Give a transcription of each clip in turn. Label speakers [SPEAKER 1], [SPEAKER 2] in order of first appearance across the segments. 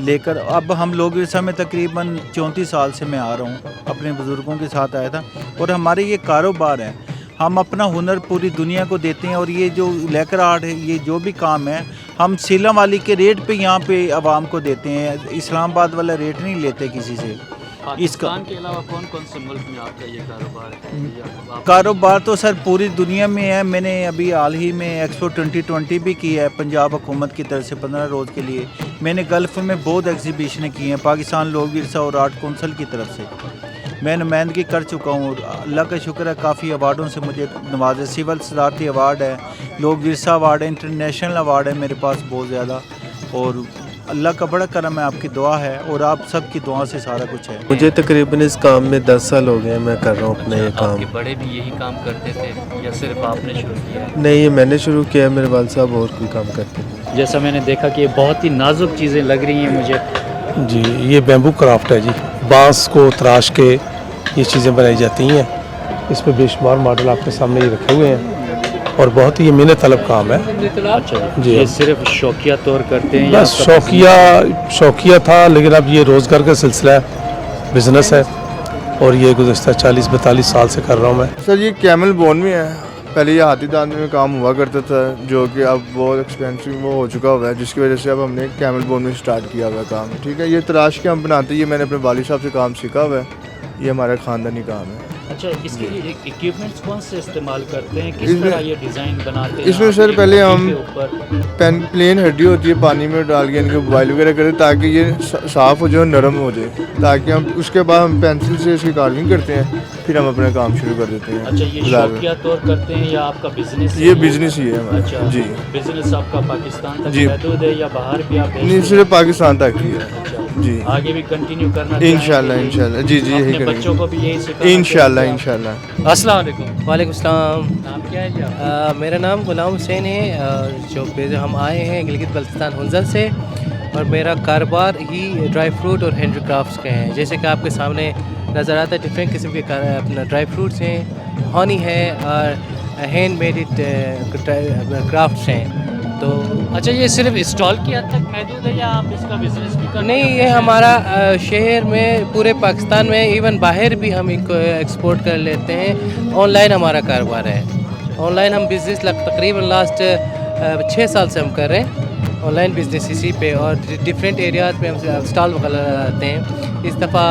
[SPEAKER 1] لے کر اب ہم لوگ ورثہ میں تقریباً 34 سال سے میں آ رہا ہوں، اپنے بزرگوں کے ساتھ آیا تھا، اور ہمارے یہ کاروبار ہے، ہم اپنا ہنر پوری دنیا کو دیتے ہیں، اور یہ جو لیکر آرٹ ہے، یہ جو بھی کام ہے ہم سیلم والی کے ریٹ پہ یہاں پہ عوام کو دیتے ہیں، اسلام آباد والا ریٹ نہیں لیتے کسی سے۔ اس کا
[SPEAKER 2] پاکستان کے علاوہ کون کون سے ملک میں آپ کا یہ کاروبار ہے؟
[SPEAKER 1] کاروبار تو سر پوری دنیا میں ہے، میں نے ابھی حال ہی میں ایکسپو 2020 بھی کی ہے پنجاب حکومت کی طرف سے 15 روز کے لیے، میں نے گلف میں بہت ایگزیبیشنیں کی ہیں پاکستان لوک ورثہ اور آرٹ کونسل کی طرف سے، میں نمائندگی کر چکا ہوں، اور اللہ کا شکر ہے کافی ایوارڈوں سے مجھے نوازے، سول صدارتی ایوارڈ ہے، لوک ورثہ ایوارڈ ہے، انٹرنیشنل ایوارڈ ہے میرے پاس بہت زیادہ، اور اللہ کا بڑا کرم ہے، آپ کی دعا ہے اور آپ سب کی دعا سے سارا کچھ ہے۔
[SPEAKER 3] مجھے تقریباً اس کام میں 10 سال ہو گئے ہیں، میں کر رہا ہوں اپنا یہ
[SPEAKER 2] آپ
[SPEAKER 3] کام۔
[SPEAKER 2] کے بڑے بھی یہی کام کرتے تھے یا صرف آپ نے شروع کیا ہے؟
[SPEAKER 3] نہیں، یہ میں نے شروع کیا ہے، میرے والد صاحب اور کوئی کام کرتے ہیں۔
[SPEAKER 2] جیسا میں نے دیکھا کہ یہ بہت ہی نازک چیزیں لگ رہی ہیں مجھے۔
[SPEAKER 4] جی یہ بیمبو کرافٹ ہے جی، بانس کو تراش کے یہ چیزیں بنائی جاتی ہیں، اس میں بے شمار ماڈل آپ کے سامنے یہ رکھے ہوئے ہیں، اور بہت ہی یہ محنت طلب کام ہے
[SPEAKER 2] اچھا
[SPEAKER 4] جی۔
[SPEAKER 2] یہ صرف شوقیہ طور کرتے ہیں یا
[SPEAKER 4] بس شوقیہ تھا، لیکن اب یہ روزگار کا سلسلہ ہے، بزنس ہے، اور یہ گزشتہ 40-42 سال سے کر رہا ہوں میں۔
[SPEAKER 5] سر یہ کیمل بون میں ہے، پہلے یہ ہاتھی دانے میں کام ہوا کرتا تھا جو کہ اب بہت ایکسپینسو وہ ہو چکا ہوا ہے، جس کی وجہ سے اب ہم نے کیمل بون میں سٹارٹ کیا ہوا ہے کام، ٹھیک ہے۔ یہ تراش کے ہم بناتے ہیں، یہ میں نے اپنے والد صاحب سے کام سیکھا ہوا ہے، یہ ہمارا خاندانی کام ہے۔
[SPEAKER 2] اچھا اس کے لیے اکوپمنٹس کون سے استعمال کرتے ہیں، کس طرح یہ ڈیزائن بناتے ہیں؟
[SPEAKER 5] اس میں سر پہلے ہم
[SPEAKER 2] کے اوپر
[SPEAKER 5] پلین ہڈی ہوتی ہے، پانی میں ڈال کے ان کو بوائل وغیرہ کرتے تاکہ یہ صاف ہو جائے، نرم ہو جائے، تاکہ ہم اس کے بعد ہم پینسل سے اس کی کارونگ کرتے ہیں، پھر ہم اپنا کام شروع کر دیتے ہیں۔
[SPEAKER 2] اچھا یہ شوقیہ طور کرتے ہیں یا آپ کا بزنس؟
[SPEAKER 5] یہ بزنس ہی ہے ہمارا
[SPEAKER 2] اچھا
[SPEAKER 5] جی۔
[SPEAKER 2] بزنس آپ کا پاکستان تک
[SPEAKER 5] جی۔
[SPEAKER 2] محدود ہے یا باہر بھی آپ
[SPEAKER 5] نہیں، صرف پاکستان تک ہی ہے جی۔
[SPEAKER 2] آگے بھی کنٹینیو کرنا
[SPEAKER 5] انشاءاللہ جی جی یہی کریں
[SPEAKER 2] بچوں کو بھی یہی سکھانا
[SPEAKER 5] انشاءاللہ۔
[SPEAKER 2] السلام علیکم۔
[SPEAKER 3] وعلیکم السلام،
[SPEAKER 2] نام کیا ہے جی آپ کا؟
[SPEAKER 3] میرا نام غلام حسین ہے، اور جو ہم آئے ہیں گلگت بلتستان ہنزل سے، اور میرا کاروبار ہی ڈرائی فروٹ اور ہینڈی کرافٹس کے ہیں، جیسے کہ آپ کے سامنے نظر آتا ہے ڈفرینٹ قسم کے اپنا ڈرائی فروٹس ہیں، ہانی ہے، اور ہینڈ میڈ کرافٹس ہیں۔ تو
[SPEAKER 2] اچھا یہ صرف اسٹال کی حد تک محدود ہے یا آپ اس کا بزنس بھی کرتے ہیں؟
[SPEAKER 3] نہیں، یہ ہمارا شہر میں پورے پاکستان میں ایون باہر بھی ہم ایکسپورٹ کر لیتے ہیں، آن لائن ہمارا کاروبار ہے، آن لائن ہم بزنس تقریباً لاسٹ 6 سال سے ہم کر رہے ہیں آن لائن بزنس اسی پہ، اور ڈفرینٹ ایریاز میں ہم اسٹال وغیرہ لگاتے ہیں۔ اس دفعہ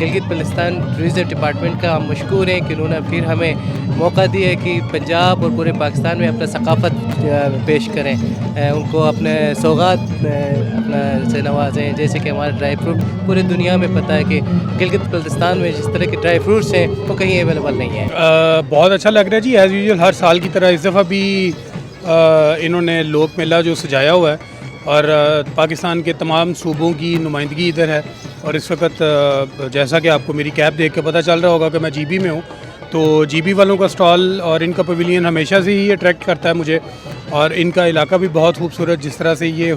[SPEAKER 3] گلگت بلتستان ٹورزم ڈپارٹمنٹ کا ہم مشکور ہیں کہ انہوں نے پھر ہمیں موقع دیا ہے کہ پنجاب اور پورے پاکستان میں اپنا ثقافت پیش کریں، ان کو اپنے سوغات اپنا سے نوازیں، جیسے کہ ہمارا ڈرائی فروٹ پورے دنیا میں پتہ ہے کہ گلگت بلتستان میں جس طرح کے ڈرائی فروٹس ہیں وہ کہیں اویلیبل نہیں ہیں۔
[SPEAKER 4] بہت اچھا لگ رہا ہے جی، ایز یوزول ہر سال کی طرح اس دفعہ بھی انہوں نے لوک میلہ جو سجایا ہوا ہے، اور پاکستان کے تمام صوبوں کی نمائندگی ادھر ہے، اور اس وقت جیسا کہ آپ کو میری کیپ دیکھ کے پتہ چل رہا ہوگا کہ میں جی بی میں ہوں، تو جی بی والوں کا سٹال اور ان کا پویلین ہمیشہ سے ہی اٹریکٹ کرتا ہے مجھے، اور ان کا علاقہ بھی بہت خوبصورت، جس طرح سے یہ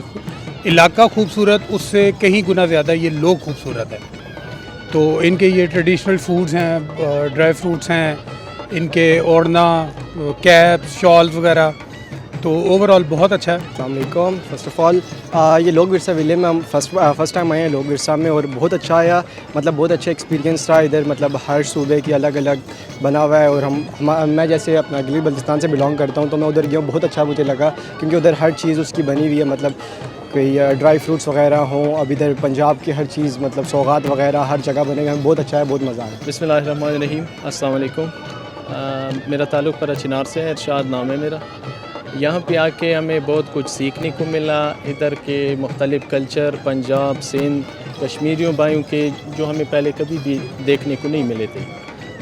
[SPEAKER 4] علاقہ خوبصورت اس سے کہیں گنا زیادہ یہ لوگ خوبصورت ہے۔ تو ان کے یہ ٹریڈیشنل فوڈز ہیں، ڈرائی فروٹس ہیں، ان کے اوڑھنا، کیپس، شالز وغیرہ، تو اوور آل بہت اچھا ہے۔
[SPEAKER 6] السلام علیکم۔ فرسٹ آف آل یہ لوگ ورثہ ویلے میں ہم فرسٹ ٹائم آئے ہیں لوگ ورثہ میں، اور بہت اچھا آیا، مطلب بہت اچھا ایکسپیرینس رہا ادھر، مطلب ہر صوبے کی الگ الگ بنا ہوا ہے، اور میں جیسے اپنا گلگت بلتستان سے بلانگ کرتا ہوں تو میں ادھر گیا ہوں، بہت اچھا مجھے لگا، کیونکہ ادھر ہر چیز اس کی بنی ہوئی ہے، مطلب کوئی ڈرائی فروٹس وغیرہ ہوں، اب ادھر پنجاب کی ہر چیز مطلب سوغات وغیرہ ہر جگہ بنے گا، بہت اچھا ہے، بہت مزہ آیا۔
[SPEAKER 7] بسم اللہ الرحمن الرحیم۔ السلام علیکم۔ میرا تعلق پر چنار سے ہے، ارشاد نام ہے میرا۔ یہاں پہ آ کے ہمیں بہت کچھ سیکھنے کو ملا، ادھر کے مختلف کلچر، پنجاب، سندھ، کشمیریوں بھائیوں کے جو ہمیں پہلے کبھی بھی دیکھنے کو نہیں ملے تھے،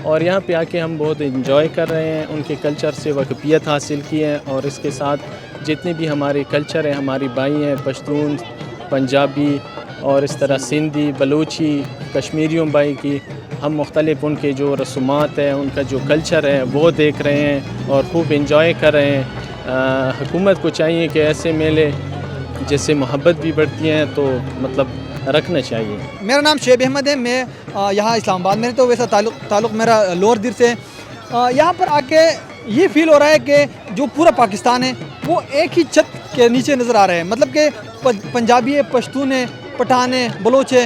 [SPEAKER 7] اور یہاں پہ آ کے ہم بہت انجوائے کر رہے ہیں، ان کے کلچر سے واقفیت حاصل کی ہے، اور اس کے ساتھ جتنے بھی ہمارے کلچر ہیں، ہماری بھائی ہیں، پشتون، پنجابی اور اس طرح سندھی، بلوچی، کشمیریوں بھائی کی، ہم مختلف ان کے جو رسومات ہیں، ان کا جو کلچر ہے وہ دیکھ رہے ہیں اور خوب انجوائے کر رہے ہیں۔ حکومت کو چاہیے کہ ایسے میلے جس سے محبت بھی بڑھتی ہیں تو مطلب رکھنا چاہیے۔
[SPEAKER 8] میرا نام شعیب احمد ہے، میں یہاں اسلام آباد میں، تو ویسا تعلق میرا لور دیر سے۔ یہاں پر آ کے یہ فیل ہو رہا ہے کہ جو پورا پاکستان ہے وہ ایک ہی چھت کے نیچے نظر آ رہے ہیں. مطلب کہ پنجابی ہے, پشتون ہے, پٹھان ہے, بلوچ ہے,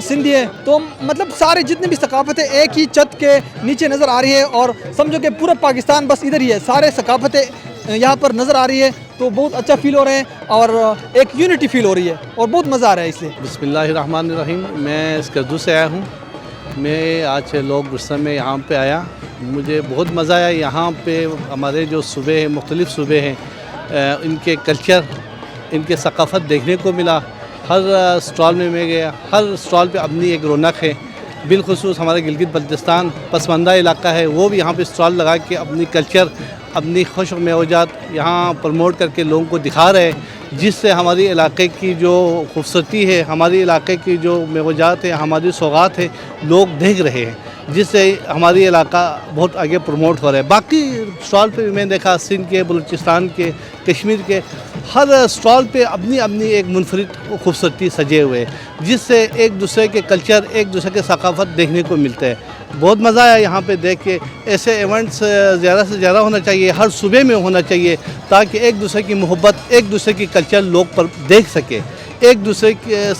[SPEAKER 8] سندھی ہے, تو مطلب سارے جتنے بھی ثقافتیں ایک ہی چھت کے نیچے نظر آ رہی ہے. اور سمجھو کہ پورا پاکستان بس ادھر ہی ہے, سارے ثقافتیں یہاں پر نظر آ رہی ہے, تو بہت اچھا فیل ہو رہے ہیں اور ایک یونٹی فیل ہو رہی ہے اور بہت مزہ آ رہا ہے اس لیے.
[SPEAKER 9] بسم اللہ الرحمن الرحیم. میں اسکردو سے آیا ہوں. میں آج لوگ ورثہ میں یہاں پہ آیا, مجھے بہت مزہ آیا. یہاں پہ ہمارے جو صوبے ہیں, مختلف صوبے ہیں, ان کے کلچر, ان کے ثقافت دیکھنے کو ملا. ہر اسٹال میں گیا, ہر اسٹال پہ اپنی ایک رونق ہے. بالخصوص ہمارا گلگت بلتستان پسماندہ علاقہ ہے, وہ بھی یہاں پہ اسٹال لگا کے اپنی کلچر, اپنی خوش میوجات یہاں پروموٹ کر کے لوگوں کو دکھا رہے ہیں, جس سے ہماری علاقے کی جو خوبصورتی ہے, ہماری علاقے کی جو میوجات ہیں, ہماری سوغات ہے, لوگ دیکھ رہے ہیں, جس سے ہماری علاقہ بہت آگے پروموٹ ہو رہا ہے. باقی اسٹال پہ بھی میں دیکھا سندھ کے, بلوچستان کے, کشمیر کے, ہر اسٹال پہ اپنی اپنی ایک منفرد خوبصورتی سجے ہوئے, جس سے ایک دوسرے کے کلچر, ایک دوسرے کے ثقافت دیکھنے کو ملتا ہے. بہت مزہ آیا یہاں پہ دیکھ کے. ایسے ایونٹس زیادہ سے زیادہ ہونا چاہیے, ہر صوبے میں ہونا چاہیے, تاکہ ایک دوسرے کی محبت, ایک دوسرے کی کلچر لوگ پر دیکھ سکے, ایک دوسرے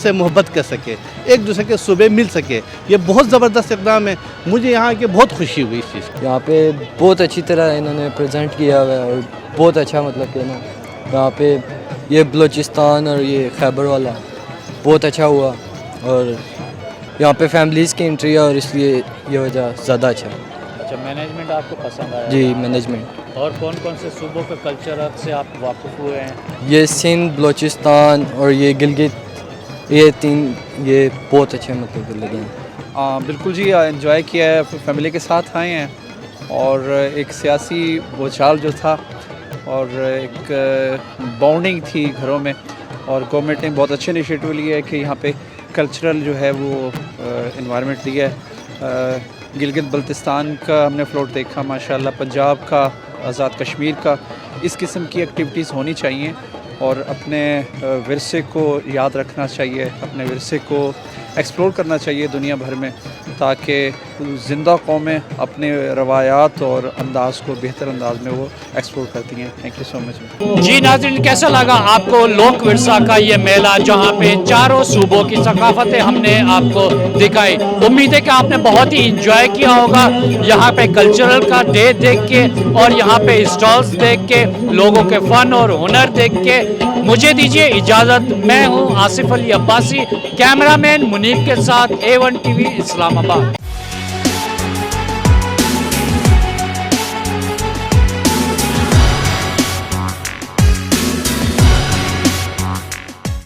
[SPEAKER 9] سے محبت کر سکے, ایک دوسرے کے صوبے مل سکے. یہ بہت زبردست اقدام ہے. مجھے یہاں کے بہت خوشی ہوئی اس چیز.
[SPEAKER 10] یہاں پہ بہت اچھی طرح انہوں نے پریزنٹ کیا ہوا ہے اور بہت اچھا, مطلب کہ نا یہاں پہ یہ بلوچستان اور یہ خیبر والا بہت اچھا ہوا, اور یہاں پہ فیملیز کی انٹری ہے, اور اس لیے یہ وجہ زیادہ اچھا ہے.
[SPEAKER 2] اچھا, مینجمنٹ آپ کو پسند آیا؟
[SPEAKER 10] جی, مینجمنٹ.
[SPEAKER 2] اور کون کون سے صوبوں کے کلچر سے آپ واقف ہوئے ہیں؟
[SPEAKER 10] یہ سندھ, بلوچستان اور یہ گلگت, یہ تین, یہ بہت اچھے مطلب لگے ہیں.
[SPEAKER 11] بالکل جی, انجوائے کیا ہے, فیملی کے ساتھ آئے ہیں, اور ایک سیاسی بوچھال جو تھا اور ایک بانڈنگ تھی گھروں میں, اور گورنمنٹ نے بہت اچھے انیشیٹو لیے ہے کہ یہاں پہ کلچرل جو ہے وہ انوائرمنٹ دیا ہے. گلگت بلتستان کا ہم نے فلوٹ دیکھا ماشاءاللہ, پنجاب کا, آزاد کشمیر کا. اس قسم کی ایکٹیویٹیز ہونی چاہیے, اور اپنے ورثے کو یاد رکھنا چاہیے, اپنے ورثے کو ایکسپلور کرنا چاہیے دنیا بھر میں, تاکہ زندہ قومیں اپنے روایات اور انداز کو بہتر انداز میں وہ ایکسپلور کرتی ہیں. تھینک یو سو مچ.
[SPEAKER 2] جی ناظرین, کیسا لگا آپ کو لوک ورثہ کا یہ میلہ, جہاں پہ چاروں صوبوں کی ثقافتیں ہم نے آپ کو دکھائی. امید ہے کہ آپ نے بہت ہی انجوائے کیا ہوگا یہاں پہ کلچرل کا ڈے دیکھ کے, اور یہاں پہ اسٹالز دیکھ کے, لوگوں کے فن اور ہنر دیکھ کے. مجھے دیجیے اجازت, میں ہوں آصف علی عباسی, کیمرہ مین منیب کے ساتھ A1 TV اسلام آباد.